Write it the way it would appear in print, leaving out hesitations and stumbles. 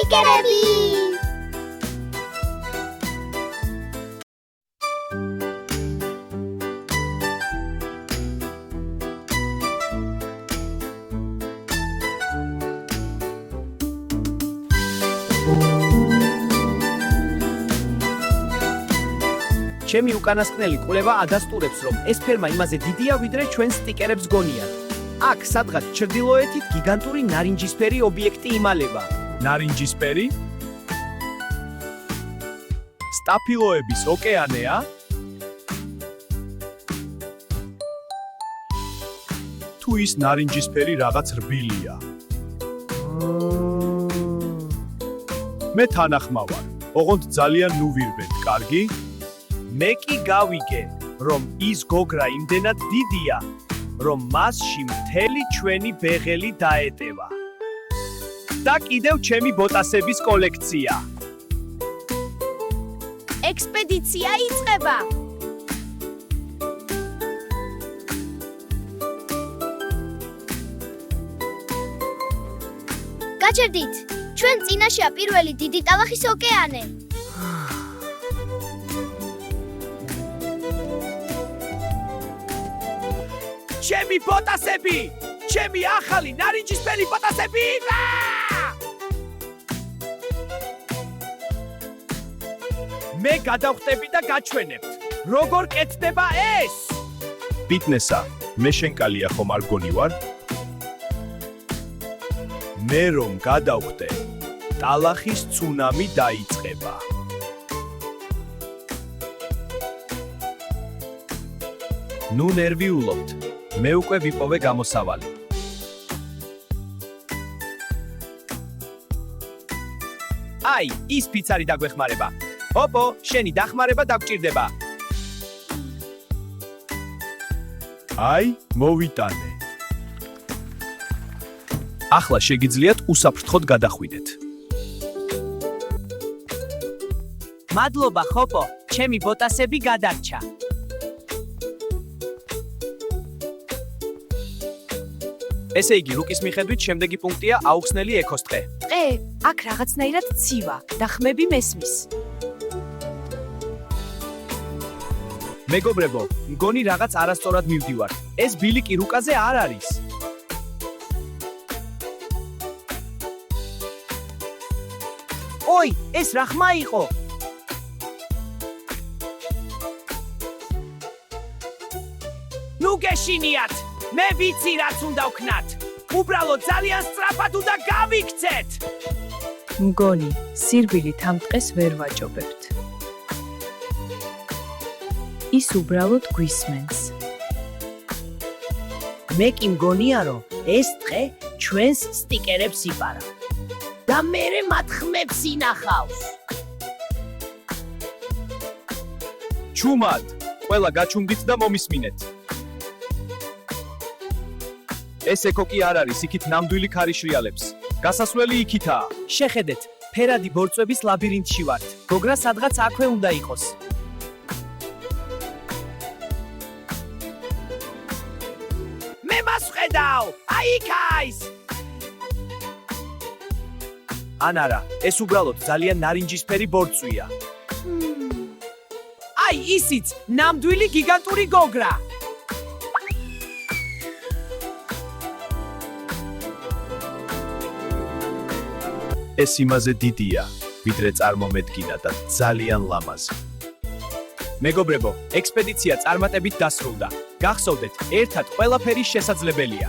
სტიკერები! ჩემი უკანასკნელი კვლევა ადასტურებს, რომ ეს ფერმა იმაზე დიდია, ვიდრე ჩვენ სტიკერებს გონიათ. აქ, სადღაც ჩრდილოეთით, გიგანტური ნარინჯისფერი ობიექტი იმალება. ნარინჯისფერი? სტაფილოების ოკეანეა? თუ ის ნარინჯისფერი რაღაც რბილია? მე თანახმავარ. ოღონდ ძალიან ნუვირბეთ, კარგი? მე კი გავიგე, რომ ის გოგრა იმდენად დიდია, რომ მასში მთელი ჩვენი ბეღელი დაეტევა. და კიდევ ჩემი ბოტასების კოლექცია. ექსპედიცია იწყება! გაჩერდით! ჩვენ წინაშეა პირველი დიდი ტალახის ოკეანე. ჩემი ბოტასები! ჩემი ახალი ნარინჯისფერი ბოტასები! მე გადავხტები და გაჩვენებთ, როგორ კეთდება ეს! ფიტნესა, მე შენკალია ხომ არ გონივარ? მე რომ გადავხტე, ტალახის ცუნამი დაიწყება. ნუ ნერვიულობთ. მე უკვე ვიპოვე გამოსავალი. აი, ის ფიცარი დაგვეხმარება. ოპო, შენი დახმარება დაგჭირდება. აი, მოვიტანე. ახლა შეგიძლიათ უსაფრთხოდ გადახვიდეთ. მადლობა, ხოპო, ჩემი ბოტასები გადარჩა. ესე იგი, რუკის მიხედვით შემდეგი პუნქტია აუხსნელი ეკოსტყე. ტყე, აქ რაღაცნაირად ცივა და ხმები მესმის. მეგობრებო, მგონი რაღაც არასწორად მივდივართ. ეს ბილიკი რუკაზე არ არის. ой, ეს რა ხმა იყო? ნუ გეშინიათ! მე ვიცი რაც უნდა ვქნათ. უბრალოდ ძალიან სწრაფად უნდა გავიქცეთ. მგონი, სირბილით ამ ტყეს ვერ ვაჭობებთ. ის უბრალოდ გვისმენს. მე კი მგონია, რომ ეს ტყე ჩვენს სტიკერებს იპარა. და მერე მათ ხმებს ინახავს. ჩუმად, ყველა გაჩუმდით და მომისმინეთ. ეს ეკო კი არ არის, იქით ნამდვილი ქარიშრიალებს. გასასვლელი იქითაა. შეხედეთ, ფერადი ბორცვების ლაბირინთში ვართ. გოგრა სადღაც აქვე უნდა იყოს. მე მას ვხედავ! აი იქ არის! ანარა, ეს უბრალოდ ძალიან ნარინჯისფერი ბორცვია. აი ისიც, ნამდვილი გიგანტური გოგრა! ეს იმაზე დიდია, ვიდრე წარმომედგინა და ძალიან ლამაზი. მეგობრებო, ექსპედიცია წარმატებით დასრულდა. გახსოვდეთ, ერთად ყველაფერი შესაძლებელია.